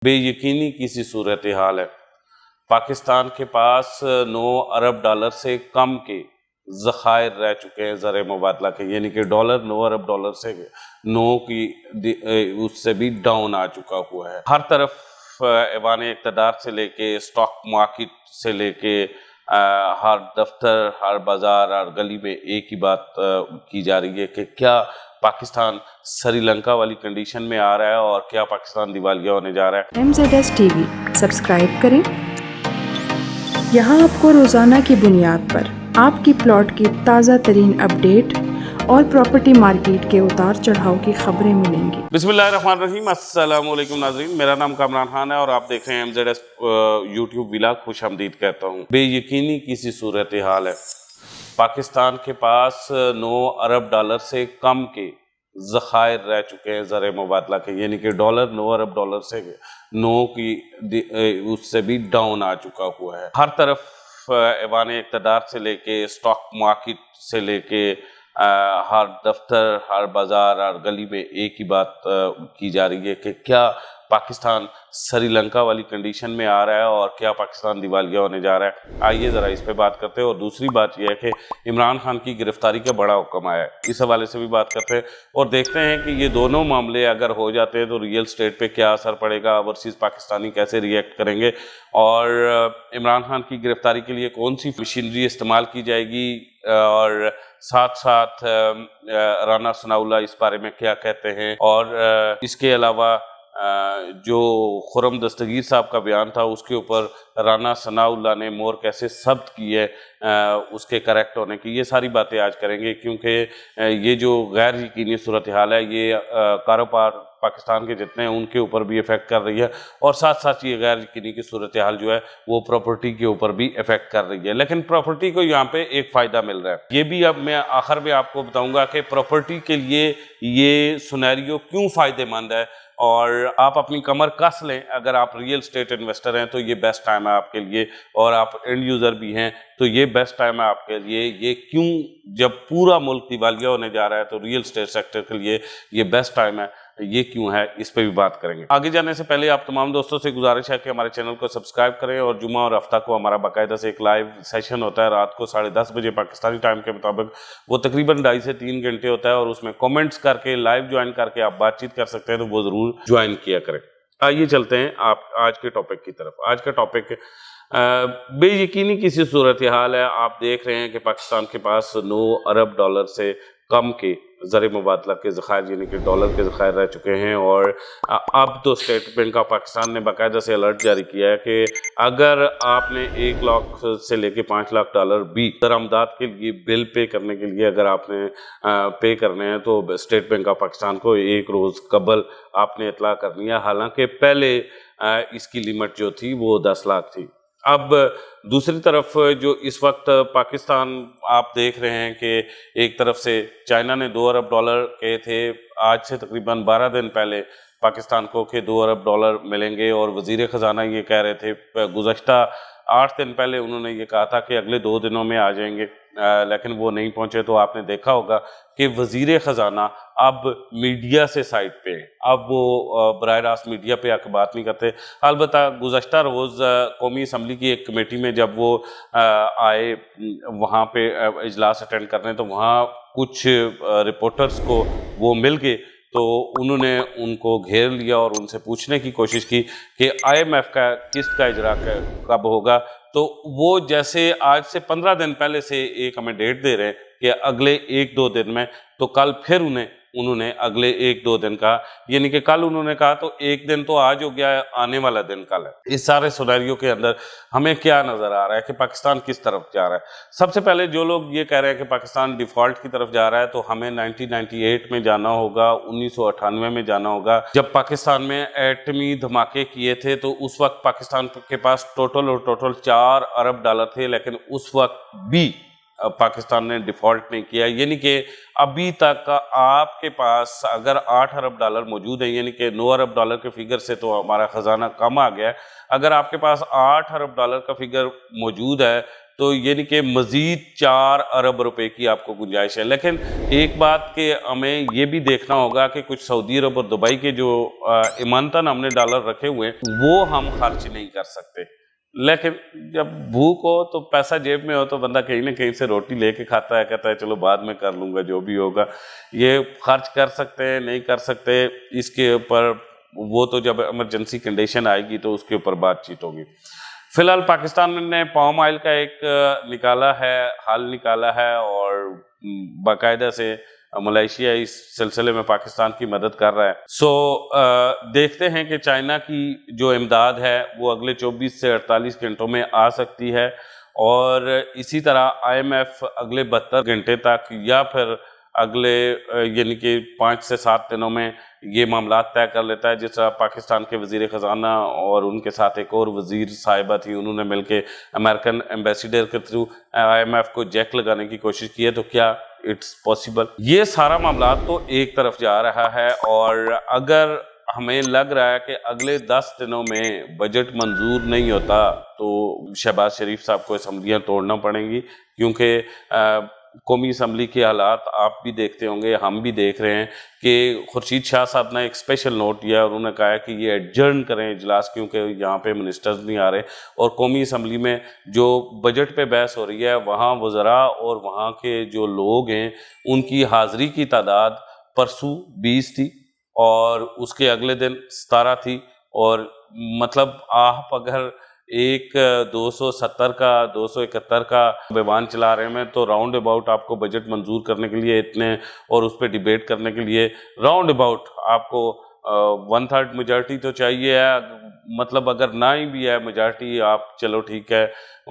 بے یقینی کسی صورتحال ہے۔ پاکستان کے پاس 9 ارب ڈالر سے کم کے ذخائر رہ چکے ہیں زر مبادلہ کے، یعنی کہ ڈالر 9 ارب ڈالر سے 9 کی اس سے بھی ڈاؤن آ چکا ہوا ہے۔ ہر طرف ایوان اقتدار سے لے کے اسٹاک مارکیٹ سے لے کے ہر دفتر، ہر بازار، ہر گلی میں ایک ہی بات کی جا رہی ہے کہ کیا پاکستان سری لنکا والی کنڈیشن میں آ رہا ہے اور کیا پاکستان دیوالیہ ہونے جا رہا ہے۔ MZS TV سبسکرائب کریں۔ یہاں آپ کو روزانہ کی بنیاد پر آپ کی پلاٹ کی تازہ ترین اپڈیٹ اور پراپرٹی مارکیٹ کے اتار چڑھاؤ کی خبریں ملیں گی۔ بسم اللہ الرحمن الرحیم، السلام علیکم ناظرین، میرا نام کامران خان ہے اور آپ دیکھ رہے ہیں MZS یوٹیوب ولاگ۔ خوش آمدید کہتا ہوں۔ بے یقینی کسی صورتحال ہے۔ پاکستان کے پاس 9 ارب ڈالر سے کم کے ذخائر رہ چکے ہیں زر مبادلہ کے، یعنی کہ ڈالر 9 ارب ڈالر سے 9 کی اس سے بھی ڈاؤن آ چکا ہوا ہے۔ ہر طرف ایوان اقتدار سے لے کے اسٹاک مارکیٹ سے لے کے ہر دفتر، ہر بازار، ہر گلی میں ایک ہی بات کی جا رہی ہے کہ کیا پاکستان سری لنکا والی کنڈیشن میں آ رہا ہے اور کیا پاکستان دیوالیہ ہونے جا رہا ہے۔ آئیے ذرا اس پہ بات کرتے ہیں۔ اور دوسری بات یہ ہے کہ عمران خان کی گرفتاری کا بڑا حکم آیا ہے، اس حوالے سے بھی بات کرتے ہیں اور دیکھتے ہیں کہ یہ دونوں معاملے اگر ہو جاتے ہیں تو ریئل اسٹیٹ پہ کیا اثر پڑے گا، اوورسیز پاکستانی کیسے ری ایکٹ کریں گے، اور عمران خان کی گرفتاری کے لیے کون سی مشینری استعمال کی جائے گی، اور ساتھ ساتھ رانا ثناءاللہ اس بارے میں کیا کہتے ہیں، اور اس کے علاوہ جو خرم دستگیر صاحب کا بیان تھا اس کے اوپر رانا ثناءاللہ نے مور کیسے ثبت کی ہے اس کے کریکٹ ہونے کی، یہ ساری باتیں آج کریں گے، کیونکہ یہ جو غیر یقینی صورتحال ہے یہ کاروبار پاکستان کے جتنے ہیں ان کے اوپر بھی افیکٹ کر رہی ہے، اور ساتھ ساتھ یہ غیر یقینی کی صورتحال جو ہے وہ پراپرٹی کے اوپر بھی افیکٹ کر رہی ہے۔ لیکن پراپرٹی کو یہاں پہ ایک فائدہ مل رہا ہے، یہ بھی اب میں آخر میں آپ کو بتاؤں گا کہ پراپرٹی کے لیے یہ سینیریو کیوں فائدہ مند ہے، اور آپ اپنی کمر کس لیں اگر آپ ریئل اسٹیٹ انویسٹر ہیں تو یہ بیسٹ ٹائم ہے آپ کے لیے، اور آپ اینڈ یوزر بھی ہیں تو یہ بیسٹ ٹائم ہے آپ کے لیے۔ یہ کیوں، جب پورا ملک دیوالیہ ہونے جا رہا ہے تو ریئل اسٹیٹ سیکٹر کے لیے یہ بیسٹ ٹائم ہے، یہ کیوں ہے، اس پہ بھی بات کریں گے۔ آگے جانے سے پہلے آپ تمام دوستوں سے گزارش ہے کہ ہمارے چینل کو سبسکرائب کریں، اور جمعہ اور ہفتہ کو ہمارا باقاعدہ سے ایک لائیو سیشن ہوتا ہے رات کو 10:30 بجے پاکستانی ٹائم کے مطابق، وہ تقریباً 2.5 سے 3 گھنٹے ہوتا ہے، اور اس میں کومنٹس کر کے لائیو جوائن کر کے آپ بات چیت کر سکتے ہیں، تو وہ ضرور جوائن کیا کریں۔ آئیے چلتے ہیں آپ آج کے ٹاپک کی طرف۔ آج کا ٹاپک بے یقینی کسی صورتحال ہے۔ آپ دیکھ رہے ہیں کہ پاکستان کے پاس 9 ارب ڈالر سے کم کے زر مبادلہ کے ذخائر، یعنی کہ ڈالر کے ذخائر رہ چکے ہیں، اور اب تو اسٹیٹ بینک آف پاکستان نے باقاعدہ سے الرٹ جاری کیا ہے کہ اگر آپ نے 1 لاکھ سے لے کے 5 لاکھ ڈالر بھی درآمدات کے لیے بل پے کرنے کے لیے اگر آپ نے پے کرنے ہیں تو اسٹیٹ بینک آف پاکستان کو 1 روز قبل آپ نے اطلاع کرنی ہے، حالانکہ پہلے اس کی لیمٹ جو تھی وہ 10 لاکھ تھی۔ اب دوسری طرف جو اس وقت پاکستان آپ دیکھ رہے ہیں کہ ایک طرف سے چائنا نے 2 ارب ڈالر کہے تھے، آج سے تقریباً 12 دن پہلے پاکستان کو کہ 2 ارب ڈالر ملیں گے، اور وزیر خزانہ یہ کہہ رہے تھے گزشتہ 8 دن پہلے انہوں نے یہ کہا تھا کہ اگلے 2 دنوں میں آ جائیں گے، لیکن وہ نہیں پہنچے۔ تو آپ نے دیکھا ہوگا کہ وزیر خزانہ اب میڈیا سے سائٹ پہ ہیں، اب وہ براہ راست میڈیا پہ آ کے بات نہیں کرتے۔ البتہ گزشتہ روز قومی اسمبلی کی ایک کمیٹی میں جب وہ آئے وہاں پہ اجلاس اٹینڈ کرنے، تو وہاں کچھ رپورٹرز کو وہ مل گئے، تو انہوں نے ان کو گھیر لیا اور ان سے پوچھنے کی کوشش کی کہ IMF کا قسط کا اجرا کب ہوگا، تو وہ جیسے آج سے 15 دن پہلے سے ایک ہمیں ڈیٹ دے رہے ہیں کہ اگلے 1-2 دن میں، تو کل پھر انہوں نے اگلے 1-2 دن کہا، یعنی کہ کل انہوں نے کہا تو 1 دن تو آج ہو گیا ہے، آنے والا دن کل ہے۔ اس سارے سینیریو کے اندر ہمیں کیا نظر آ رہا ہے کہ پاکستان کس طرف جا رہا ہے؟ سب سے پہلے جو لوگ یہ کہہ رہے ہیں کہ پاکستان ڈیفالٹ کی طرف جا رہا ہے، تو ہمیں 1998 میں جانا ہوگا، 1998 میں جانا ہوگا، جب پاکستان میں ایٹمی دھماکے کیے تھے، تو اس وقت پاکستان کے پاس ٹوٹل 4 ارب ڈالر تھے، لیکن اس وقت بھی پاکستان نے ڈیفالٹ نہیں کیا، یعنی کہ ابھی تک آپ کے پاس اگر 8 ارب ڈالر موجود ہیں، یعنی کہ 9 ارب ڈالر کے فگر سے تو ہمارا خزانہ کم آ گیا ہے، اگر آپ کے پاس 8 ارب ڈالر کا فگر موجود ہے تو یعنی کہ مزید 4 ارب روپے کی آپ کو گنجائش ہے. لیکن ایک بات کہ ہمیں یہ بھی دیکھنا ہوگا کہ کچھ سعودی عرب اور دبئی کے جو ایمانتاً ہم نے ڈالر رکھے ہوئے ہیں وہ ہم خرچ نہیں کر سکتے. لیکن جب بھوک ہو تو پیسہ جیب میں ہو تو بندہ کہیں نہ کہیں سے روٹی لے کے کھاتا ہے, کہتا ہے چلو بعد میں کر لوں گا جو بھی ہوگا. یہ خرچ کر سکتے ہیں نہیں کر سکتے اس کے اوپر وہ تو جب ایمرجنسی کنڈیشن آئے گی تو اس کے اوپر بات چیت ہوگی. فی الحال پاکستان نے پام آئل کا ایک حل نکالا ہے اور باقاعدہ سے ملائیشیا اس سلسلے میں پاکستان کی مدد کر رہا ہے. دیکھتے ہیں کہ چائنا کی جو امداد ہے وہ اگلے 24 سے 48 گھنٹوں میں آ سکتی ہے, اور اسی طرح IMF اگلے 72 گھنٹے تک یا پھر اگلے یعنی کہ 5 سے 7 دنوں میں یہ معاملات طے کر لیتا ہے. جس طرح پاکستان کے وزیر خزانہ اور ان کے ساتھ ایک اور وزیر صاحبہ تھی, انہوں نے مل کے امریکن ایمبیسیڈر کے تھرو IMF کو جیک لگانے کی کوشش کی ہے. تو کیا اٹس پاسبل؟ یہ سارا معاملات تو ایک طرف جا رہا ہے, اور اگر ہمیں لگ رہا ہے کہ اگلے 10 دنوں میں بجٹ منظور نہیں ہوتا تو شہباز شریف صاحب کو اسمبلیاں توڑنا پڑیں گی, کیونکہ قومی اسمبلی کے حالات آپ بھی دیکھتے ہوں گے, ہم بھی دیکھ رہے ہیں کہ خورشید شاہ صاحب نے ایک اسپیشل نوٹ دیا اور انہوں نے کہا کہ یہ ایڈجرن کریں اجلاس, کیونکہ یہاں پہ منسٹرز نہیں آ رہے. اور قومی اسمبلی میں جو بجٹ پہ بحث ہو رہی ہے وہاں وزراء اور وہاں کے جو لوگ ہیں ان کی حاضری کی تعداد پرسوں 20 تھی اور اس کے اگلے دن 17 تھی. اور مطلب آپ اگر ایک 270 کا 271 کا بیان چلا رہے ہیں تو راؤنڈ اباؤٹ آپ کو بجٹ منظور کرنے کے لیے اتنے, اور اس پہ ڈیبیٹ کرنے کے لیے راؤنڈ اباؤٹ آپ کو 1/3 میجارٹی تو چاہیے ہے. مطلب اگر نہ ہی بھی ہے میجارٹی, آپ چلو ٹھیک ہے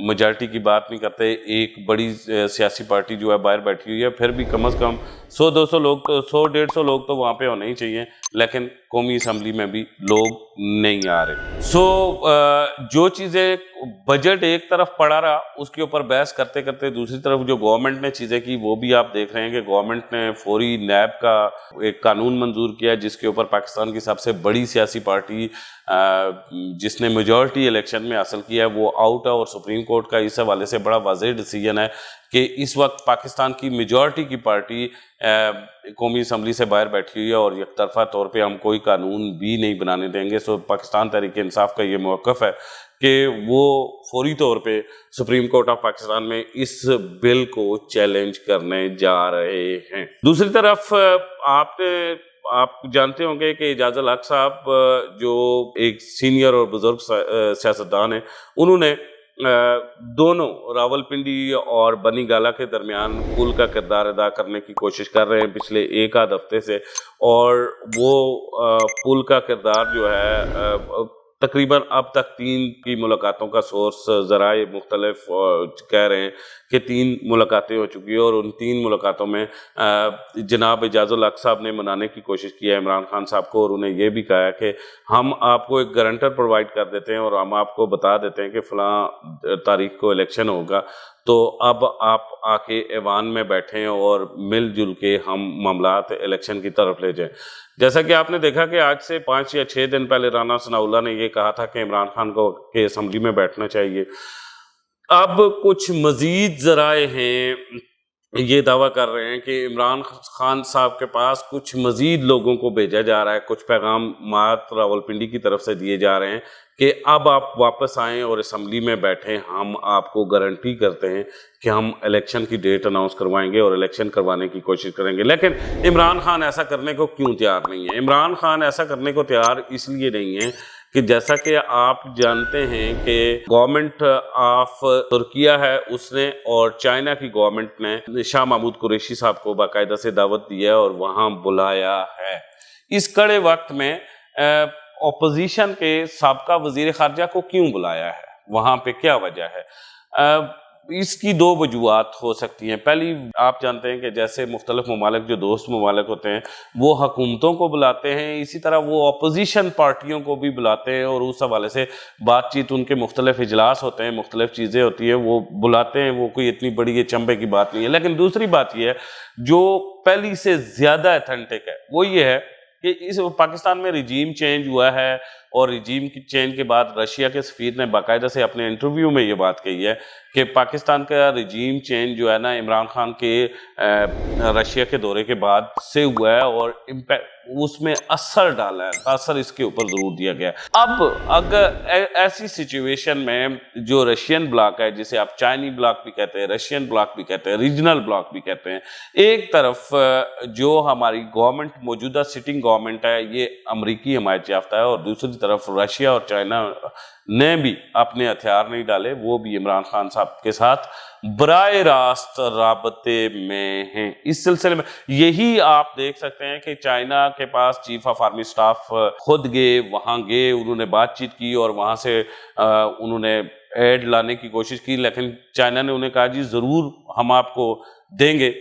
میجارٹی کی بات نہیں کرتے, ایک بڑی سیاسی پارٹی جو ہے باہر بیٹھی ہوئی ہے, پھر بھی کم از کم 100-200 لوگ تو 100-150 لوگ تو وہاں پہ ہونے ہی چاہیے. لیکن قومی اسمبلی میں بھی لوگ نہیں آ رہے. جو چیزیں بجٹ ایک طرف پڑا رہا اس کے اوپر بحث کرتے کرتے دوسری طرف جو گورنمنٹ نے چیزیں کی وہ بھی آپ دیکھ رہے ہیں کہ گورنمنٹ نے فوری نیب کا ایک قانون منظور کیا جس کے اوپر پاکستان کی سب سے بڑی سیاسی پارٹی جس نے میجورٹی الیکشن میں حاصل کیا ہے وہ آؤٹ ہے, اور سپریم کورٹ کا اس حوالے سے بڑا واضح ڈیسیجن ہے کہ اس وقت پاکستان کی میجورٹی کی پارٹی قومی اسمبلی سے باہر بیٹھی ہوئی ہے اور یک طرفہ طور پہ ہم کوئی قانون بھی نہیں بنانے دیں گے. پاکستان تحریک انصاف کا یہ موقف ہے کہ وہ فوری طور پہ سپریم کورٹ آف پاکستان میں اس بل کو چیلنج کرنے جا رہے ہیں. دوسری طرف آپ جانتے ہوں گے کہ اعجاز الحق صاحب جو ایک سینئر اور بزرگ سیاستدان ہیں, انہوں نے دونوں راولپنڈی اور بنی گالا کے درمیان پل کا کردار ادا کرنے کی کوشش کر رہے ہیں پچھلے 1 ہفتے سے, اور وہ پل کا کردار جو ہے تقریباً اب تک 3 کی ملاقاتوں کا سورس ذرائع مختلف کہہ رہے ہیں کہ 3 ملاقاتیں ہو چکی ہیں, اور ان 3 ملاقاتوں میں جناب اعجاز الحق صاحب نے منانے کی کوشش کی ہے عمران خان صاحب کو, اور انہیں یہ بھی کہا ہے کہ ہم آپ کو ایک گارنٹر پرووائڈ کر دیتے ہیں اور ہم آپ کو بتا دیتے ہیں کہ فلاں تاریخ کو الیکشن ہوگا, تو اب آپ آ کے ایوان میں بیٹھیں اور مل جل کے ہم معاملات الیکشن کی طرف لے جائیں. جیسا کہ آپ نے دیکھا کہ آج سے 5 یا 6 دن پہلے رانا ثناء اللہ نے یہ کہا تھا کہ عمران خان کو کہ اسمبلی میں بیٹھنا چاہیے. اب کچھ مزید ذرائع ہیں یہ دعویٰ کر رہے ہیں کہ عمران خان صاحب کے پاس کچھ مزید لوگوں کو بھیجا جا رہا ہے, کچھ پیغامات راولپنڈی کی طرف سے دیے جا رہے ہیں کہ اب آپ واپس آئیں اور اسمبلی میں بیٹھیں, ہم آپ کو گارنٹی کرتے ہیں کہ ہم الیکشن کی ڈیٹ اناؤنس کروائیں گے اور الیکشن کروانے کی کوشش کریں گے. لیکن عمران خان ایسا کرنے کو کیوں تیار نہیں ہے؟ عمران خان ایسا کرنے کو تیار اس لیے نہیں ہے کہ جیسا کہ آپ جانتے ہیں کہ گورنمنٹ آف ترکیہ ہے اس نے اور چائنا کی گورنمنٹ نے شاہ محمود قریشی صاحب کو باقاعدہ سے دعوت دی ہے اور وہاں بلایا ہے. اس کڑے وقت میں اپوزیشن کے سابقہ وزیر خارجہ کو کیوں بلایا ہے, وہاں پہ کیا وجہ ہے؟ اس کی 2 وجوہات ہو سکتی ہیں. پہلی آپ جانتے ہیں کہ جیسے مختلف ممالک جو دوست ممالک ہوتے ہیں وہ حکومتوں کو بلاتے ہیں, اسی طرح وہ اپوزیشن پارٹیوں کو بھی بلاتے ہیں اور اس حوالے سے بات چیت, ان کے مختلف اجلاس ہوتے ہیں, مختلف چیزیں ہوتی ہیں, وہ بلاتے ہیں, وہ کوئی اتنی بڑی یہ چنبے کی بات نہیں ہے. لیکن دوسری بات یہ ہے جو پہلی سے زیادہ ایتھنٹک ہے وہ یہ ہے کہ اس پاکستان میں رجیم چینج ہوا ہے، اور رجیم کی چینج کے بعد رشیا کے سفیر نے باقاعدہ سے اپنے انٹرویو میں یہ بات کہی ہے کہ پاکستان کا رجیم چینج جو ہے نا عمران خان کے رشیا کے دورے کے بعد سے ہوا ہے، اور اس میں اثر ڈالا ہے، اثر اس کے اوپر ضرور دیا گیا ہے۔ اب اگر ایسی سچویشن میں جو رشین بلاک ہے، جسے آپ چائنی بلاک بھی کہتے ہیں، رشین بلاک بھی کہتے ہیں، ریجنل بلاک بھی کہتے ہیں، ایک طرف جو ہماری گورنمنٹ موجودہ سٹنگ گورنمنٹ ہے یہ امریکی حمایت یافتہ ہے، اور دوسری طرف رشیا اور چائنا نے بھی اپنے ہتھیار نہیں ڈالے، وہ بھی عمران خان صاحب کے ساتھ براہ راست رابطے میں ہیں۔ اس سلسلے میں یہی آپ دیکھ سکتے ہیں کہ چائنا کے پاس چیف آف آرمی سٹاف خود گئے، وہاں گئے، انہوں نے بات چیت کی، اور وہاں سے انہوں نے ایڈ لانے کی کوشش کی، لیکن چائنا نے انہیں کہا جی ضرور ہم آپ کو دیں گے،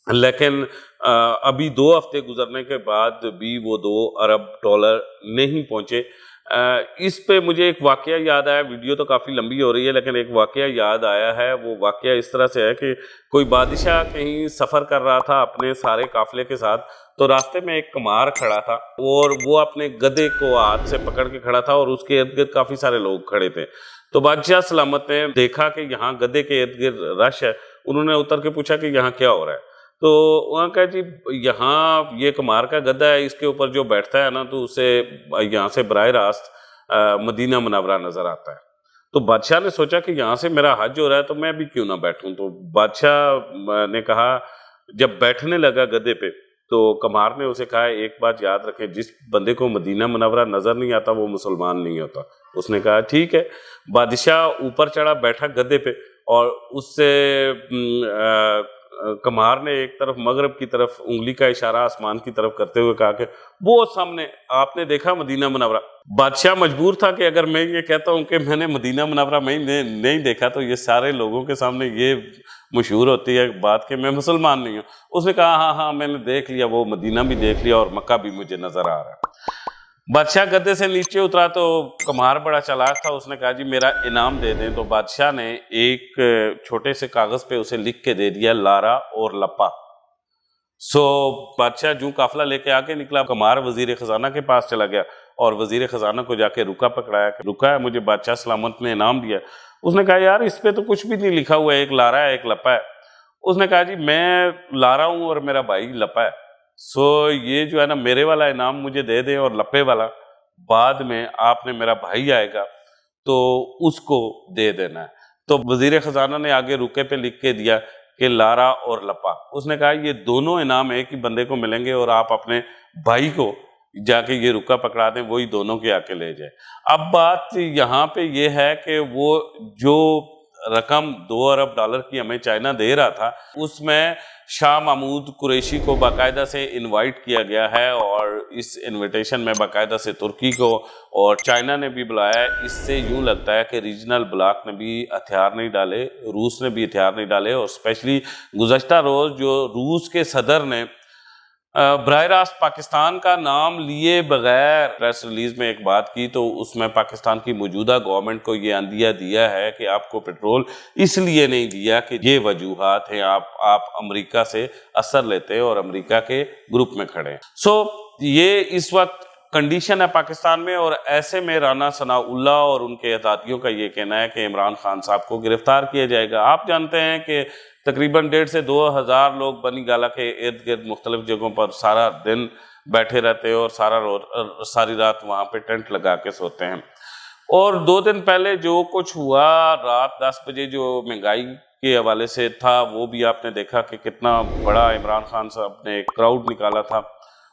لیکن ابھی 2 ہفتے گزرنے کے بعد بھی وہ $2 ارب نہیں پہنچے۔ اس پہ مجھے ایک واقعہ یاد آیا، ویڈیو تو کافی لمبی ہو رہی ہے لیکن ایک واقعہ یاد آیا ہے۔ وہ واقعہ اس طرح سے ہے کہ کوئی بادشاہ کہیں سفر کر رہا تھا اپنے سارے قافلے کے ساتھ، تو راستے میں ایک کمار کھڑا تھا، اور وہ اپنے گدھے کو ہاتھ سے پکڑ کے کھڑا تھا، اور اس کے ارد گرد کافی سارے لوگ کھڑے تھے۔ تو بادشاہ سلامت نے دیکھا کہ یہاں گدھے کے ارد گرد رش ہے، انہوں نے اتر کے پوچھا کہ یہاں کیا ہو رہا ہے؟ تو وہاں کہا جی یہاں یہ کمار کا گدھا ہے، اس کے اوپر جو بیٹھتا ہے نا تو اسے یہاں سے براہ راست مدینہ منورہ نظر آتا ہے۔ تو بادشاہ نے سوچا کہ یہاں سے میرا حج ہو رہا ہے تو میں بھی کیوں نہ بیٹھوں۔ تو بادشاہ نے کہا، جب بیٹھنے لگا گدھے پہ تو کمار نے اسے کہا ایک بات یاد رکھیں، جس بندے کو مدینہ منورہ نظر نہیں آتا وہ مسلمان نہیں ہوتا۔ اس نے کہا ٹھیک ہے۔ بادشاہ اوپر چڑھا، بیٹھا گدھے پہ، اور اس سے کمار نے ایک طرف مغرب کی طرف انگلی کا اشارہ آسمان کی طرف کرتے ہوئے کہا کہ وہ سامنے آپ نے دیکھا مدینہ منورہ۔ بادشاہ مجبور تھا کہ اگر میں یہ کہتا ہوں کہ میں نے مدینہ منورہ میں نہیں دیکھا تو یہ سارے لوگوں کے سامنے یہ مشہور ہوتی ہے بات کہ میں مسلمان نہیں ہوں۔ اس نے کہا ہاں ہاں میں نے دیکھ لیا، وہ مدینہ بھی دیکھ لیا اور مکہ بھی مجھے نظر آ رہا ہے۔ بادشاہ گدھے سے نیچے اترا تو کمار بڑا چالاک تھا، اس نے کہا جی میرا انعام دے دیں۔ تو بادشاہ نے ایک چھوٹے سے کاغذ پہ اسے لکھ کے دے دیا لارا اور لپا۔ بادشاہ جو قافلہ لے کے آگے نکلا، کمار وزیر خزانہ کے پاس چلا گیا اور وزیر خزانہ کو جا کے رکا پکڑایا کہ رکا ہے، مجھے بادشاہ سلامت نے انعام دیا۔ اس نے کہا یار اس پہ تو کچھ بھی نہیں لکھا ہوا ہے، ایک لارا ہے ایک لپا ہے۔ اس نے کہا جی میں لارا ہوں اور میرا بھائی لپا ہے، یہ جو ہے نا میرے والا انعام مجھے دے دیں، اور لپے والا بعد میں آپ نے میرا بھائی آئے گا تو اس کو دے دینا ہے۔ تو وزیر خزانہ نے آگے رکے پہ لکھ کے دیا کہ لارا اور لپا۔ اس نے کہا یہ دونوں انعام ایک ہی بندے کو ملیں گے، اور آپ اپنے بھائی کو جا کے یہ رکا پکڑا دیں، وہی دونوں کے آ کے لے جائے۔ اب بات یہاں پہ یہ ہے کہ وہ جو رقم $2 ارب کی ہمیں چائنا دے رہا تھا، اس میں شاہ محمود قریشی کو باقاعدہ سے انوائٹ کیا گیا ہے، اور اس انویٹیشن میں باقاعدہ سے ترکی کو اور چائنا نے بھی بلایا ہے۔ اس سے یوں لگتا ہے کہ ریجنل بلاک نے بھی ہتھیار نہیں ڈالے، روس نے بھی ہتھیار نہیں ڈالے، اور اسپیشلی گزشتہ روز جو روس کے صدر نے براہ راست پاکستان کا نام لیے بغیر پریس ریلیز میں ایک بات کی، تو اس میں پاکستان کی موجودہ گورنمنٹ کو یہ اندیہ دیا ہے کہ آپ کو پیٹرول اس لیے نہیں دیا کہ یہ وجوہات ہیں، آپ امریکہ سے اثر لیتے اور امریکہ کے گروپ میں کھڑے ہیں۔ یہ اس وقت کنڈیشن ہے پاکستان میں، اور ایسے میں رانا ثناء اللہ اور ان کے اتحادیوں کا یہ کہنا ہے کہ عمران خان صاحب کو گرفتار کیا جائے گا۔ آپ جانتے ہیں کہ تقریباً 1,500 سے 2,000 لوگ بنی گالہ کے ارد گرد مختلف جگہوں پر سارا دن بیٹھے رہتے ہیں، اور ساری رات وہاں پہ ٹینٹ لگا کے سوتے ہیں۔ اور 2 دن پہلے جو کچھ ہوا رات 10 بجے جو مہنگائی کے حوالے سے تھا، وہ بھی آپ نے دیکھا کہ کتنا بڑا عمران خان صاحب نے ایک کراؤڈ نکالا تھا،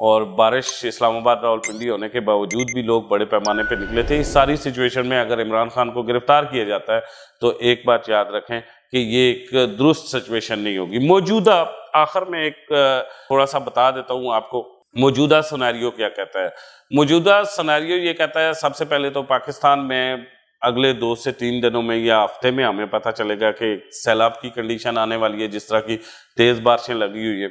اور بارش اسلام آباد راولپنڈی ہونے کے باوجود بھی لوگ بڑے پیمانے پہ نکلے تھے۔ اس ساری سچویشن میں اگر عمران خان کو گرفتار کیا جاتا ہے تو ایک بات یاد رکھیں کہ یہ ایک درست سچویشن نہیں ہوگی۔ موجودہ آخر میں ایک تھوڑا سا بتا دیتا ہوں آپ کو، موجودہ سناریو کیا کہتا ہے۔ موجودہ سناریو یہ کہتا ہے سب سے پہلے تو پاکستان میں اگلے 2 سے 3 دنوں میں یا ہفتے میں ہمیں پتہ چلے گا کہ سیلاب کی کنڈیشن آنے والی ہے، جس طرح کی تیز بارشیں لگی ہوئی ہے۔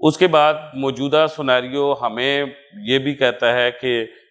اس کے بعد موجودہ سناریو ہمیں یہ بھی کہتا ہے کہ